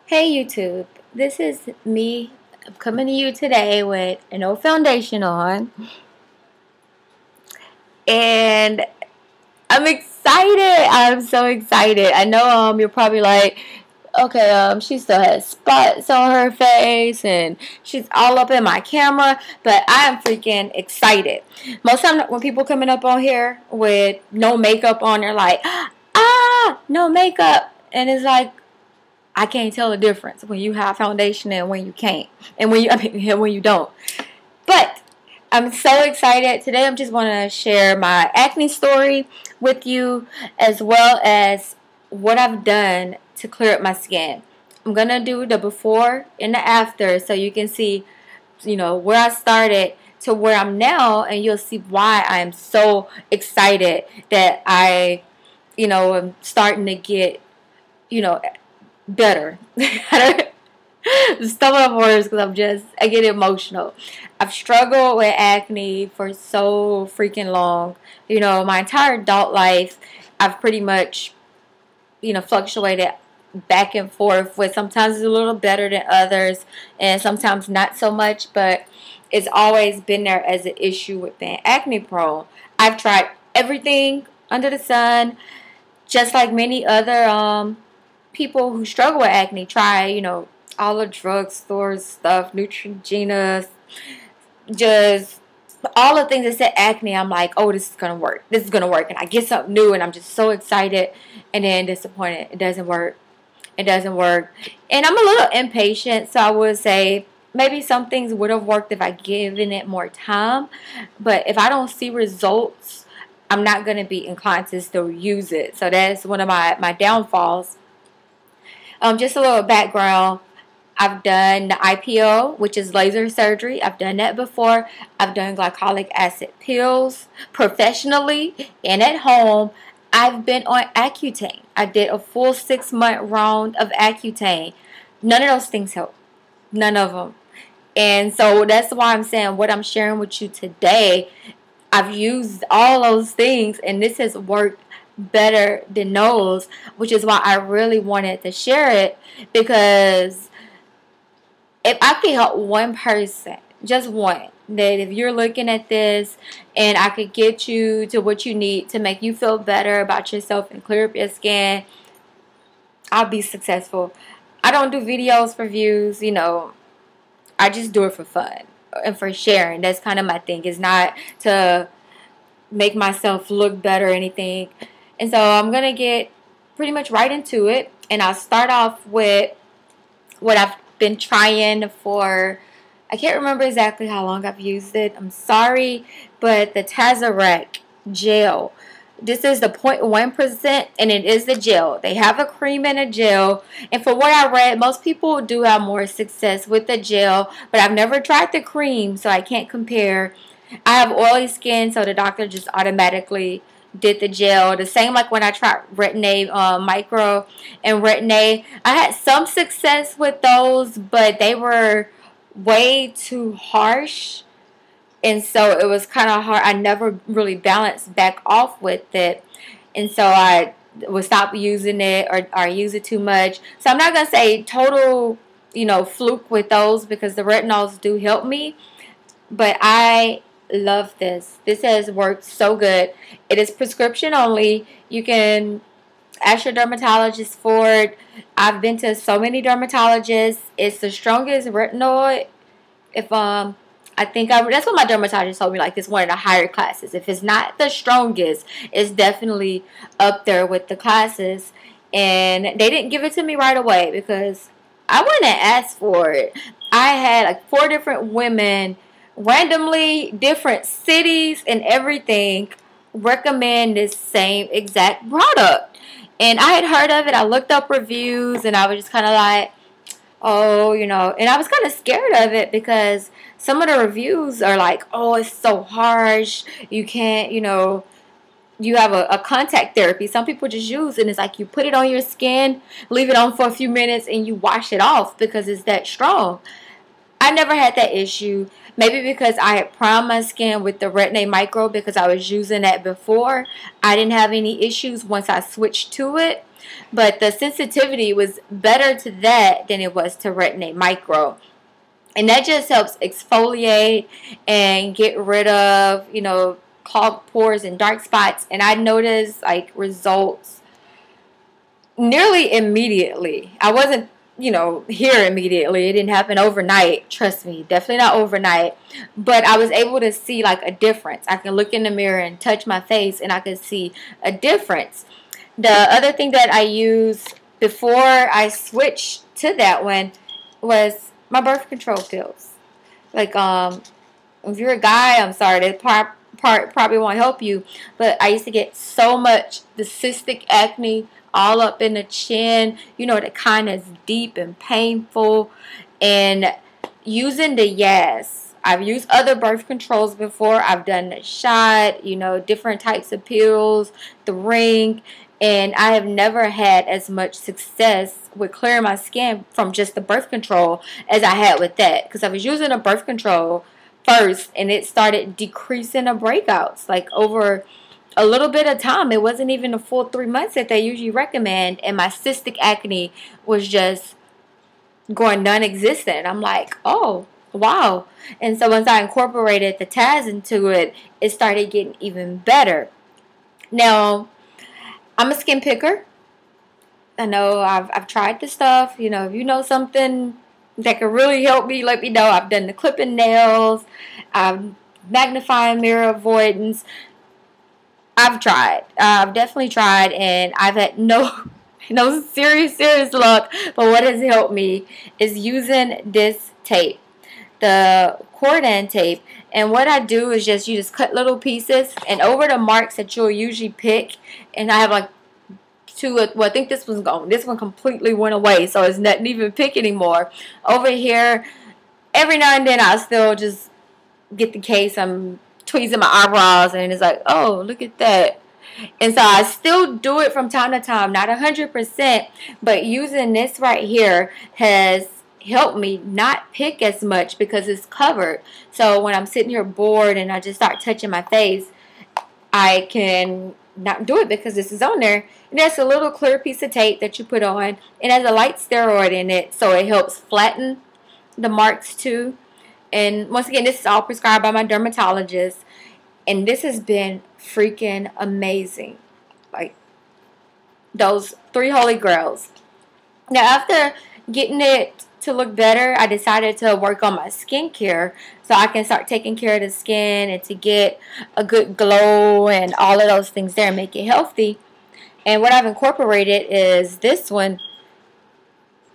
Hey YouTube, this is me. I'm coming to you today with no foundation on, and I'm excited. I'm so excited. I know you're probably like, okay, she still has spots on her face and she's all up in my camera, but I am freaking excited. Most time when people coming up on here with no makeup on, they're like, no makeup, and it's like, I can't tell the difference when you have foundation and when you can't, and when you don't. But I'm so excited today. I'm just want to share my acne story with you, as well as what I've done to clear up my skin. I'm gonna do the before and the after, so you can see, where I started to where I'm now, and you'll see why I am so excited that I, am starting to get, better. Some of words because I get emotional. I've struggled with acne for so freaking long. My entire adult life, I've pretty much, fluctuated back and forth with sometimes it's a little better than others and sometimes not so much, but it's always been there as an issue with being acne prone. I've tried everything under the sun, just like many other people who struggle with acne try, all the drugstore stuff, Neutrogena, just all the things that said acne. I'm like, oh, this is gonna work. This is gonna work, and I get something new, and I'm just so excited, and then disappointed. It doesn't work. It doesn't work, and I'm a little impatient. So I would say maybe some things would have worked if I given it more time, but if I don't see results, I'm not gonna be inclined to still use it. So that's one of my downfalls. Just a little background. I've done the IPO, which is laser surgery. I've done that before. I've done glycolic acid pills professionally and at home. I've been on Accutane. I did a full 6-month round of Accutane. None of those things help. None of them. And so that's why I'm saying what I'm sharing with you today. I've used all those things, and this has worked better than those, which is why I really wanted to share it, because if I could help one person, just one, that if you're looking at this and I could get you to what you need to make you feel better about yourself and clear up your skin, I'll be successful. I don't do videos for views, I just do it for fun and for sharing. That's kind of my thing. It's not to make myself look better or anything. And so I'm going to get pretty much right into it. And I'll start off with what I've been trying for, I can't remember exactly how long I've used it. I'm sorry, but the Tazorac gel. This is the 0.1%, and it is the gel. They have a cream and a gel. And for what I read, most people do have more success with the gel, but I've never tried the cream, so I can't compare. I have oily skin, so the doctor just automatically did the gel. The same like when I tried Retin-A Micro and Retin-A. I had some success with those, but they were way too harsh, and so it was kind of hard. I never really balanced back off with it, and so I would stop using it or use it too much. So I'm not gonna say total, fluke with those, because the retinols do help me, but I love this. This has worked so good. It is prescription only. You can ask your dermatologist for it. I've been to so many dermatologists. It's the strongest retinoid. If I think that's what my dermatologist told me. Like, it's one of the higher classes. If it's not the strongest, it's definitely up there with the classes. And they didn't give it to me right away because I wouldn't ask for it. I had like 4 different women, randomly different cities and everything, recommend this same exact product. And I had heard of it. I looked up reviews, and I was just kind of like, oh, and I was kind of scared of it because some of the reviews are like, oh, it's so harsh. You can't, you have a contact therapy. Some people just use it, and it's like you put it on your skin, leave it on for a few minutes, and you wash it off because it's that strong. I never had that issue. Maybe because I had primed my skin with the Retin-A Micro because I was using that before. I didn't have any issues once I switched to it. But the sensitivity was better to that than it was to Retin-A Micro. And that just helps exfoliate and get rid of, you know, clogged pores and dark spots. And I noticed like results nearly immediately. I wasn't, you know, here immediately. It didn't happen overnight. Trust me, definitely not overnight. But I was able to see like a difference. I can look in the mirror and touch my face and I could see a difference. The other thing that I used before I switched to that one was my birth control pills. Like, if you're a guy, I'm sorry, that part probably won't help you. But I used to get so much the cystic acne all up in the chin, you know, the kind that's deep and painful. And using the Yas, I've used other birth controls before. I've done the shot, you know, different types of pills, the ring, and I have never had as much success with clearing my skin from just the birth control as I had with that. Because I was using a birth control first and it started decreasing the breakouts like over a little bit of time. It wasn't even a full 3 months that they usually recommend, and my cystic acne was just going non-existent. I'm like, oh wow. And so once I incorporated the Taz into it, it started getting even better. Now, I'm a skin picker. I know I've tried the stuff. You know, if you know something that could really help me, let me know. I've done the clipping nails, magnifying mirror avoidance. I've tried. I've definitely tried, and I've had no serious luck. But what has helped me is using this tape, the Cordran Tape. And what I do is you just cut little pieces, and over the marks that you'll usually pick, and I have like two, well, I think this one's gone. This one completely went away, so it's not even pick anymore. Over here, every now and then I'll still just get the case. I'm tweezing my eyebrows, and it's like, oh, look at that. And so I still do it from time to time, not 100%, but using this right here has helped me not pick as much because it's covered. So when I'm sitting here bored and I just start touching my face, I can not do it because this is on there. And that's a little clear piece of tape that you put on. It has a light steroid in it, so it helps flatten the marks too. And once again, this is all prescribed by my dermatologist, and this has been freaking amazing. Like those three holy grails. Now, after getting it to look better, I decided to work on my skincare so I can start taking care of the skin and to get a good glow and all of those things there and make it healthy. And what I've incorporated is this one.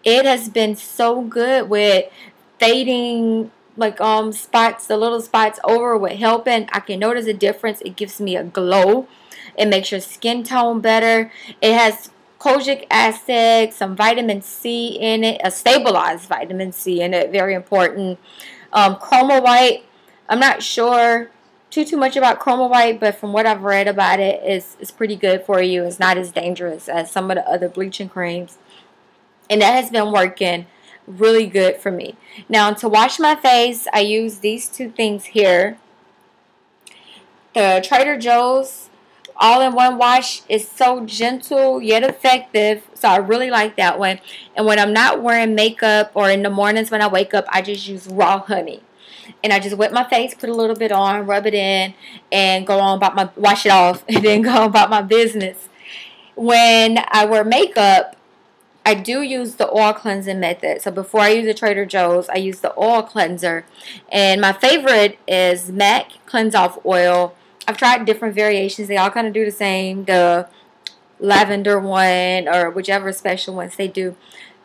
It has been so good with fading like spots, the little spots over with helping. I can notice a difference. It gives me a glow. It makes your skin tone better. It has kojic acid, some vitamin C in it, a stabilized vitamin C in it, very important. Chroma white, I'm not sure too much about chroma white, but from what I've read about it, it's pretty good for you. It's not as dangerous as some of the other bleaching creams, and that has been working really good for me. Now, to wash my face, I use these two things here. The Trader Joe's all-in-one wash is so gentle yet effective, so I really like that one. And when I'm not wearing makeup or in the mornings when I wake up, I just use raw honey. And I just wet my face, put a little bit on, rub it in, and go on about my, wash it off, and then go about my business. When I wear makeup, I do use the oil cleansing method. So before I use the Trader Joe's, I use the oil cleanser. And my favorite is MAC Cleanse Off Oil. I've tried different variations. They all kind of do the same. The lavender one or whichever special ones they do.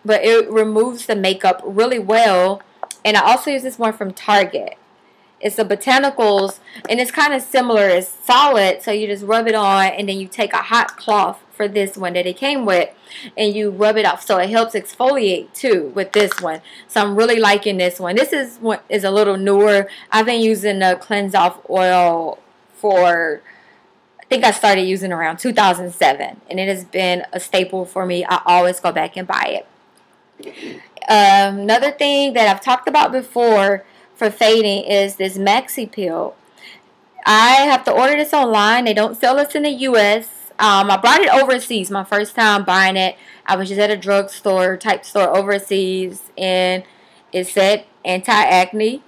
But it removes the makeup really well. And I also use this one from Target. It's the Botanicals, and it's kind of similar. It's solid, so you just rub it on, and then you take a hot cloth for this one that it came with, and you rub it off. So it helps exfoliate too with this one. So I'm really liking this one. This is what is a little newer. I've been using the Cleanse Off Oil for, I think I started using around 2007, and it has been a staple for me. I always go back and buy it. Another thing that I've talked about before for fading is this maxi peel. I have to order this online. They don't sell this in the U.S. I brought it overseas my first time buying it. I was just at a drugstore type store overseas, and it said anti-acne,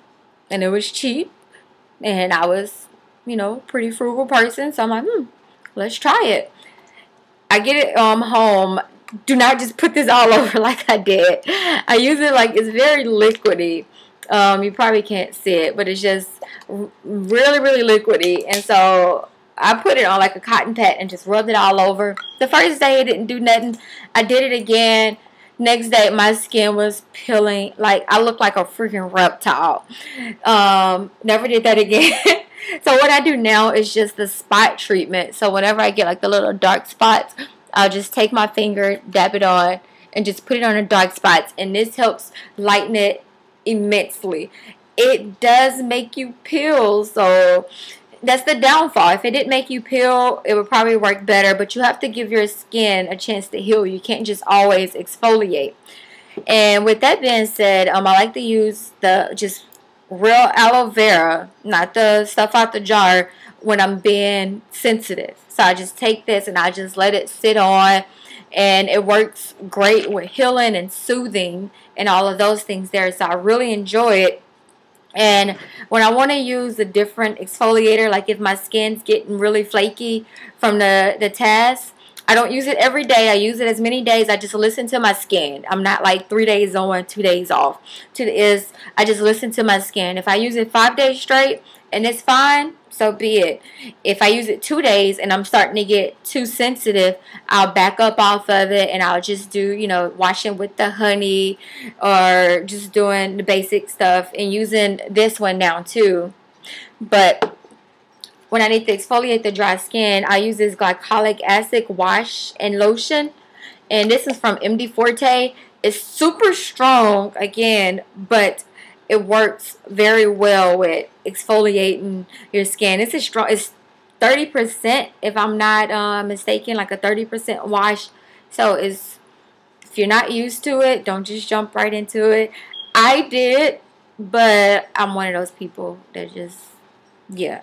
and it was cheap, and I was, you know, pretty frugal person, so I'm like, let's try it. I get it home. Do not just put this all over like I did. I use it like it's very liquidy. You probably can't see it, but it's just really, really liquidy. And so I put it on like a cotton pad and just rubbed it all over. The first day it didn't do nothing. I did it again. Next day my skin was peeling. Like I looked like a freaking reptile. Never did that again. So what I do now is just the spot treatment. So whenever I get like the little dark spots, I'll just take my finger, dab it on, and just put it on the dark spots. And this helps lighten it immensely. It does make you peel, so that's the downfall. If it didn't make you peel, it would probably work better, but you have to give your skin a chance to heal. You can't just always exfoliate. And with that being said, I like to use the just real aloe vera, not the stuff out the jar, when I'm being sensitive. So I just take this and I just let it sit on, and it works great with healing and soothing and all of those things there. So I really enjoy it. And when I want to use a different exfoliator, like if my skin's getting really flaky from the Taz, I don't use it every day. I use it as many days. I just listen to my skin. I'm not like 3 days on, 2 days off. I just listen to my skin. If I use it 5 days straight and it's fine, so be it. If I use it 2 days and I'm starting to get too sensitive, I'll back up off of it and I'll just do, you know, washing with the honey or just doing the basic stuff and using this one now too. But when I need to exfoliate the dry skin, I use this glycolic acid wash and lotion. And this is from MD Forte. It's super strong, again, but it works very well with exfoliating your skin. It's a strong, it's 30% if I'm not mistaken, like a 30% wash. So it's, if you're not used to it, don't just jump right into it. I did, but I'm one of those people that just, yeah.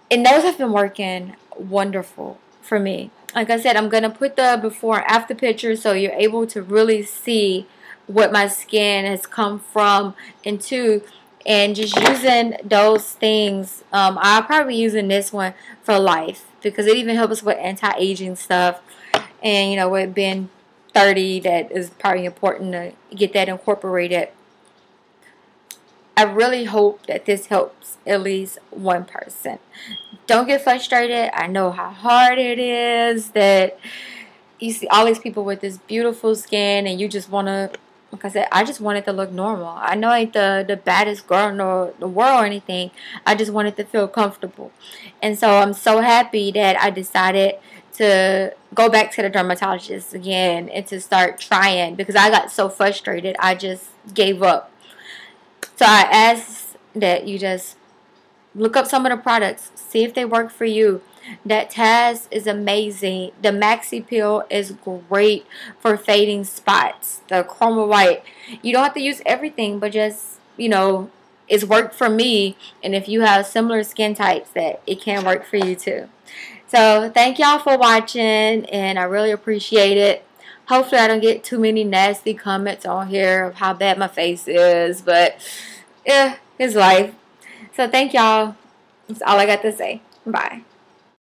And those have been working wonderful for me. Like I said, I'm going to put the before and after pictures so you're able to really see what my skin has come from and to. And just using those things, I'll probably be using this one for life because it even helps with anti-aging stuff. And, you know, with being 30, that is probably important to get that incorporated. I really hope that this helps at least one person. Don't get frustrated. I know how hard it is that you see all these people with this beautiful skin and you just want to, like I said, I just want it to look normal. I know I ain't the baddest girl in the world or anything. I just want it to feel comfortable. And so I'm so happy that I decided to go back to the dermatologist again and to start trying because I got so frustrated. I just gave up. So I ask that you just look up some of the products, see if they work for you. That Taz is amazing. The Maxi Peel is great for fading spots. The Chroma White, you don't have to use everything, but just, you know, it's worked for me. And if you have similar skin types, that it can work for you too. So thank y'all for watching, and I really appreciate it. Hopefully I don't get too many nasty comments on here of how bad my face is, but yeah, it's life. So thank y'all. That's all I got to say. Bye.